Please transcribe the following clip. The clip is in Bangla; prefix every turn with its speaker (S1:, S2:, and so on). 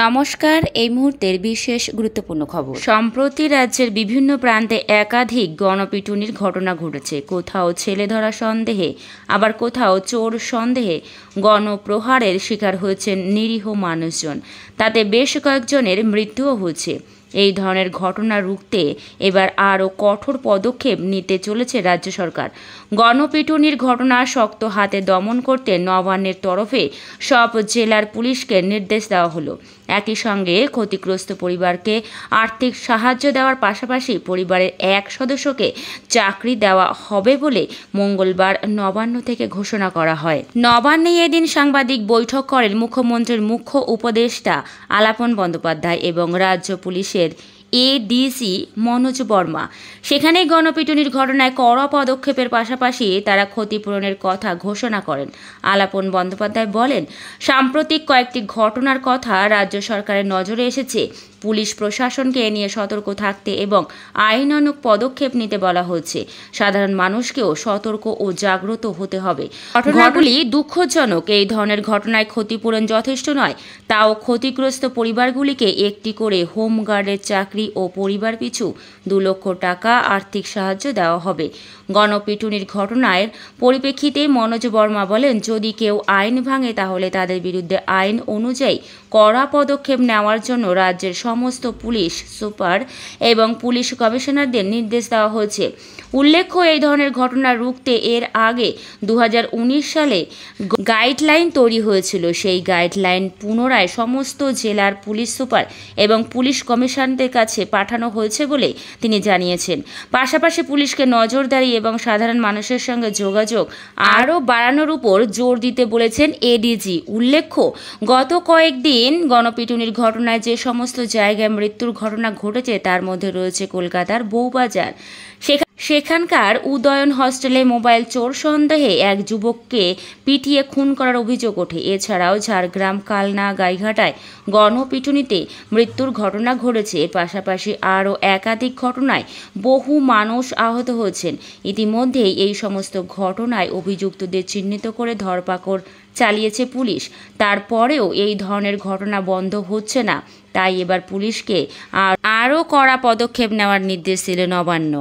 S1: নমস্কার। এই মুহূর্তের বিশেষ গুরুত্বপূর্ণ খবর। সম্প্রতি রাজ্যের বিভিন্ন প্রান্তে একাধিক গণপিটুনির ঘটনা ঘটেছে। কোথাও ছেলে ধরা সন্দেহে, আবার কোথাও চোর সন্দেহে গণপ্রহারের শিকার হয়েছেন নিরীহ মানুষজন। তাতে বেশ কয়েকজনের মৃত্যুও হয়েছে। এই ধরনের ঘটনা রুখতে এবার আরও কঠোর পদক্ষেপ নিতে চলেছে রাজ্য সরকার। গণপিটুনির ঘটনা শক্ত হাতে দমন করতে নবান্নের তরফে সব জেলার পুলিশকে নির্দেশ দেওয়া হলো। একই সঙ্গে ক্ষতিগ্রস্ত পরিবারকে আর্থিক সাহায্য দেওয়ার পাশাপাশি পরিবারের এক সদস্যকে চাকরি দেওয়া হবে বলে মঙ্গলবার নবান্ন থেকে ঘোষণা করা হয়। নবান্নে এদিন সাংবাদিক বৈঠক করেন মুখ্যমন্ত্রীর মুখ্য উপদেষ্টা আলাপন বন্দ্যোপাধ্যায় এবং রাজ্য পুলিশের এডিসি মনোজ বর্মা। সেখানে গণপিটুনির ঘটনায় কড়া পদক্ষেপের পাশাপাশি তারা ক্ষতিপূরণের কথা ঘোষণা করেন। আলাপন বন্দ্যোপাধ্যায় বলেন, সাম্প্রতিক কয়েকটি ঘটনার কথা রাজ্য সরকারের নজরে এসেছে। পুলিশ প্রশাসনকে এ নিয়ে সতর্ক থাকতে এবং আইনানুগ পদক্ষেপ নিতে বলা হয়েছে। সাধারণ মানুষকেও সতর্ক ও জাগ্রত হতে হবে। ঘটনাগুলি দুঃখজনক। এই ধরনের ঘটনায় ক্ষতিপূরণ যথেষ্ট নয়, তাও ক্ষতিগ্রস্ত পরিবারগুলিকে একটি করে হোমগার্ডের চাকরি ও পরিবার পিছু 2 লক্ষ টাকা আর্থিক সাহায্য দেওয়া হবে। গণপিটুনির ঘটনার পরিপ্রেক্ষিতে মনোজ বর্মা বলেন, যদি কেউ আইন ভাঙে তাহলে তাদের বিরুদ্ধে আইন অনুযায়ী কড়া পদক্ষেপ নেওয়ার জন্য রাজ্যের সমস্ত পুলিশ সুপার এবং পুলিশ কমিশনারদের নির্দেশ দেওয়া হয়েছে। উল্লেখ্য, এই ধরনের ঘটনা রুখতে এর আগে 2019 সালে গাইডলাইন তৈরি হয়েছিল। সেই গাইডলাইন পুনরায় সমস্ত জেলার পুলিশ সুপার এবং পুলিশ কমিশনারদের কাছে পাঠানো হয়েছে বলে তিনি জানিয়েছেন। পাশাপাশি পুলিশকে নজরদারি এবং সাধারণ মানুষের সঙ্গে যোগাযোগ আরও বাড়ানোর উপর জোর দিতে বলেছেন এডিজি। উল্লেখ্য, গত কয়েকদিন গণপিটুনির ঘটনায় যে সমস্ত জায়গায় মৃত্যুর ঘটনা ঘটেছে তার মধ্যে রয়েছে কলকাতার বউবাজার। সেখানকার উদয়ন হস্টেলে মোবাইল চোর সন্দেহে এক যুবককে পিটিয়ে খুন করার অভিযোগ ওঠে। এছাড়াও ঝাড়গ্রাম, কালনা, গাইঘাটায় গণপিটুনিতে মৃত্যুর ঘটনা ঘটেছে। এর পাশাপাশি আরও একাধিক ঘটনায় বহু মানুষ আহত হয়েছেন। ইতিমধ্যেই এই সমস্ত ঘটনায় অভিযুক্তদের চিহ্নিত করে ধরপাকড় চালিয়েছে পুলিশ। তারপরেও এই ধরনের ঘটনা বন্ধ হচ্ছে না। তাই এবার পুলিশকে আরও কড়া পদক্ষেপ নেওয়ার নির্দেশ দিল নবান্ন।